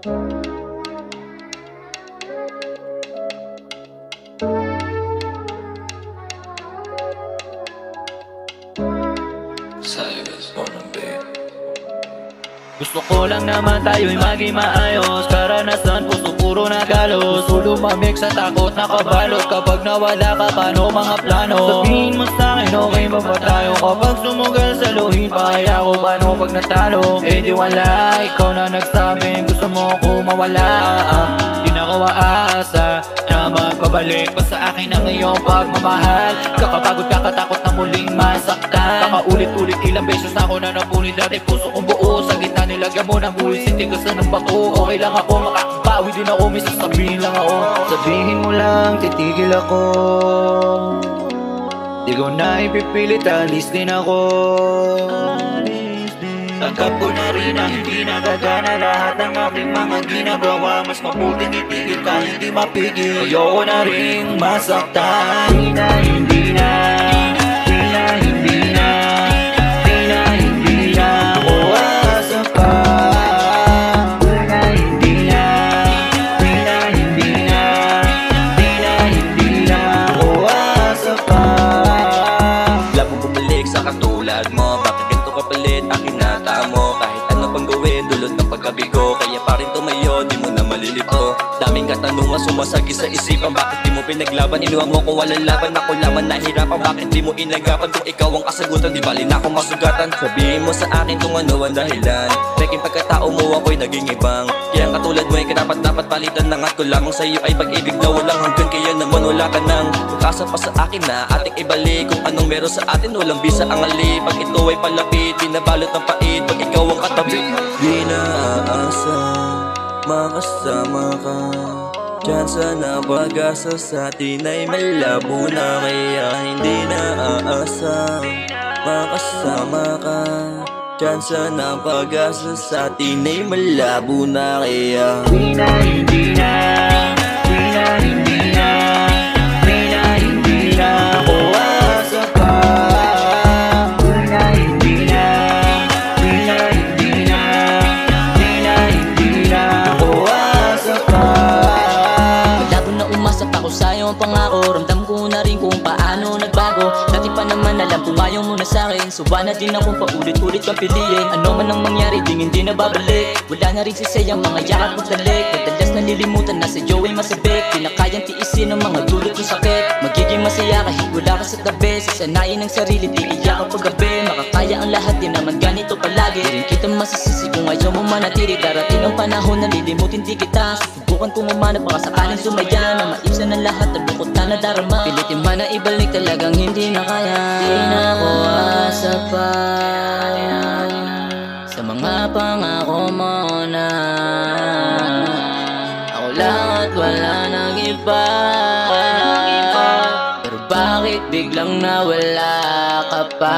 Gusto ko lang naman tayo'y maging maayos. Karanasan, puso puro nagalos. Ulo mamig sa takot na kabalot. Kapag nawala ka, paano mga plano? Sabihin mo sa'kin, okay ba ba tayo? Kapag sumugal sa luhin, pakaya ko paano pag natalo? Eh di wala, ikaw na nagsabing gusto mo ko mawala. Di na ko aasa na magbabalik pa sa akin ang iyong pagmamahal. Kakapagod, kakatakot na muling masaktan. Kakaulit-ulit ilang beses na ako na napunit. Dati puso kong buo sa gitna, nilagyan mo ng buwis, tigasan ng bato. Okay lang ako, makakabawi din ako, may sasabihin lang ako. Sabihin mo lang, titigil ako. Di ko na ipipilit, alis din ako. Tanggap ko na rin na hindi nagagana lahat ng aking mga ginagawa. Mas mabuting itigil ka, hindi mapigil. Ayoko na rin masaktan. Hindi na, hindi na. Katulad mo, bakit ganito kapalit aking natamo? Kahit ano pang gawin, dulot ng pagkabigo. Kaya pa rin tumayo, di mo na malilito. Daming katanungan sumasagi sa isipan. Bakit di mo pinaglaban, inuwang mo kung walang laban. Ako laman nahirapan, bakit di mo inagapan? Kung ikaw ang kasagutan, di bali na akong masugatan. Sabihin mo sa akin kung ano ang dahilan. Peking pagkatao mo ako'y naging ibang. Kaya ang katulad mo ay karapat-dapat palitan. Nangat ko lamang sa'yo ay pag-ibig na walang hanggan. Kaya naman wala ka nang pag-asa pa sa akin na ating ibalik. Kung anong meron sa atin, walang bisa ang ali. Pag ito ay palapit, binabalot ng pait. Pag ikaw ang katabi, di na aasa makasama ka. Tsansa na pag-asa sa atin ay malabo na. Kaya hindi na aasa makasama ka. Tsansa na pag-asa sa atin ay malabo na. Kaya di na, hindi na. Di na, hindi na. Di na, hindi na. Ako asa pa. Di na, hindi na. Di na, hindi na. Di na, hindi na. Ako asa pa. Malabo na umasa pa ko sa'yo ang pangako. Ramdam ko na rin kung paano nagbago. Dati pa naman alam kung ayaw mo na sa'kin. Suba na din akong paulit-ulit kang piliin. Ano man ang mangyari, ding hindi na babalik. Wala na rin sisayang mga yakap at dalik. Madalas nalilimutan na sa Joey masabik. Di na kayang tiisin ang mga dulot ng sakit. Magiging masaya kahit wala ka sa tabi. Sasanayin ng sarili, di iyak kapag gabi. Makakaya ang lahat, di naman ganito palagi. Di rin kita masisisi kung ayaw mo manatili. Darating ang panahon na lilimutin di kita. Susubukan kong umanap, baka sakaling sumaya na maibsan ang lahat, ang lungkot na nadarama. Pilitin man na ibalik, talagang hindi na kaya. Di na ako asa pa sa mga pangako mo na. Ako lang at wala nang iba. Pero bakit biglang nawala ka pa?